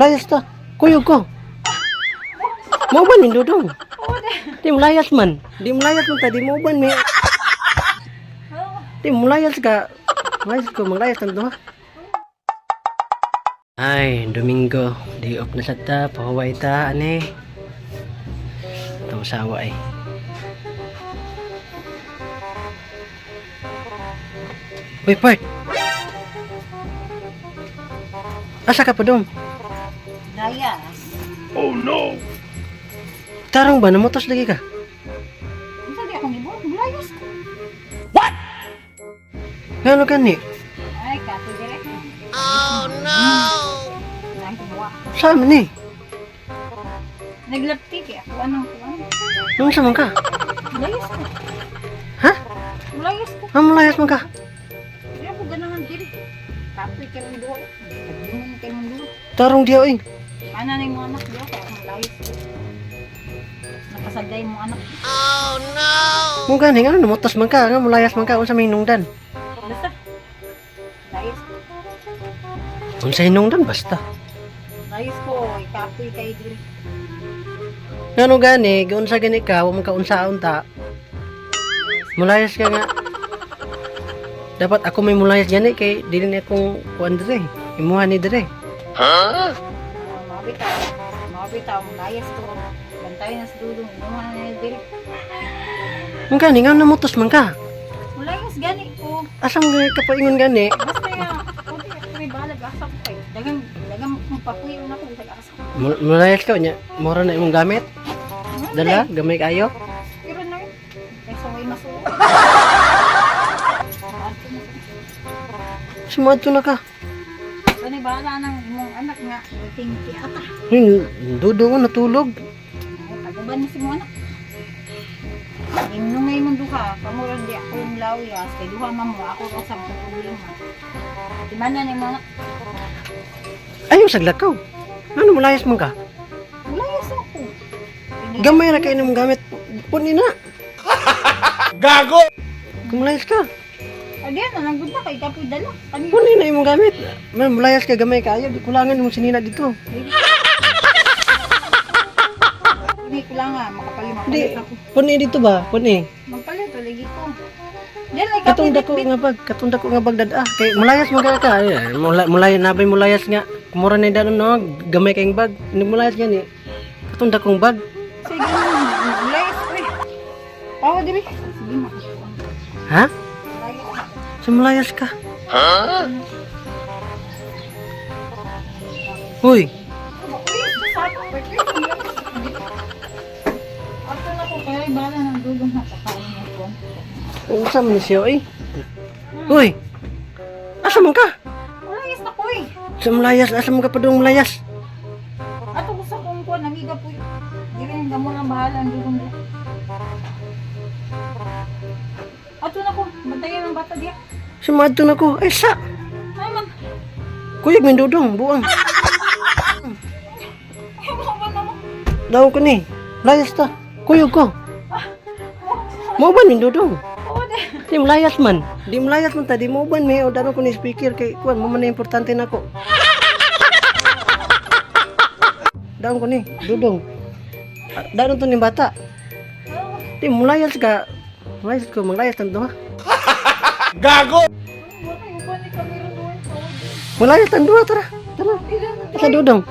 Layas ta. Kuyog ko. Mo ba ni Dudong? Di mo layas man. Di mo layas man ta. Di mo ban may. Di mo layas ka. Layas ko. Maglayas ta to ha. Ay, Domingo. Day off na sa ta. Pahaway ta. Ane. Itong sawa ay. Uy, Part. Asa ka pa dong? Layas. Oh no! Tarong ba? Namotos lagi ka? Unsa di akong ibo? Layas ko. Gano gani? Ay, kato direct. Oh no! Nang kumuha. Saan man eh? Naglaptik eh. Ako anong kuwan. Nung saan man ka? Layas ko. Ha? Layas ko. Ang malayas man ka? Kaya ako ganahan diri. Kapoy ka ng duwa. Nagdungan ka ng duwa. Tarong diya oing. Ana na yung anak diyo. Kaya akong layas ko. Nakasagday mo anak. Oh no! Mung gani nga namotos man ka. Nga malayas man ka. Unsa may hinungdan? Basta. Layas ko. Unsa hinungdan? Basta. Layas ko. Kapoy kayo diri. Ngano gani? Unsa gani ka? Huwag ka unsaon ta. Mulayas ka nga. Dapat ako may mulayas gani kay dili na akong kuan dire. Imuha ni dire. Huh? Mabitaw. Mabitaw. Layas ko. Bantay na sa dudong. Inuman na yung diri. Mung gani nga namotos man ka. Layas gani ko. Asam gani ka pa ingon gani? Basta nga. Kunti ako may balag. Asa ko kayo. Dagang papuyo na ko. Asa ko. Mulayas ka nya. Mura na imong gamit. Dala, gamay kayo. Pero na yun. Kaysa may masuot. Sumadto na ka. Ano bahala ng imong anak nga. Waiting ki ata. Dudong natulog. Ay, taguban na si mo anak. Imnong ngay mong duha. Kamuran di ako yung lawiyas. Kay duha man mo. Ako ka sa mga problema. Timana na yung mga anak. Ayaw saglakaw. Ano mulayas man ka? Layas ako. Gamay ra kay imong gamit. Puni na. Gago! Kung mulayas ka. Adiyan na. Nanggod na kay kapoy dala. Kami. Puni na imong gamit. Man mulayas ka gamay kayo. Di kulangan imong sinina dito. Hindi ko lang nga. Makapalit Di, ako. puni dito ba? Puni. Magpalit. Lagi ko. Diyan ay kapoy Katunda ko nga bag. Katunda ko nga bagdad ah. Kay mulayas man ka. Ay, mulayas nabay mulayas nga. Kumura na danon no. Gamay kayong bag. Hindi mulayas yan eh. Katunda kong bag. Sige na. Layas ko eh. Pawa diri. Sige makasuon. Ha? Layas. Sumulayas ka. Huh? Uy. Ato na ko kaya ibala ng dulong na kakain mo ko. Unsa man siya eh? Uy. Asa man ka? Layas na ko eh. Sumulayas. Asa man ka pa doon mulayas? Ato ko sa kong ko namiga po. Dili nga mo na bahala ang dulong na. Ato na ko. Bantayan ng bata diya. Sumadto na ko. Ay sa. Ay man. Kuyog min dudong. Buang. Ay mo ba na mo? Daw ko ni. Layas ta. Kuyog ko. Mo ba min dudong? Oo de. Di mo layas man. Di mo layas man ta. Di mo ban may. O dano ko ni speaker. Kay kuan. Mo man na importante na ko. Daw ko ni. Dudong. Danon to ni bata. Di mo layas ka. Layas ko. Maglayas tanto ha. Gago! Wala yung ba ni kamera doon. Mulayas tanto ha. Tara. Tara. Sa dudong.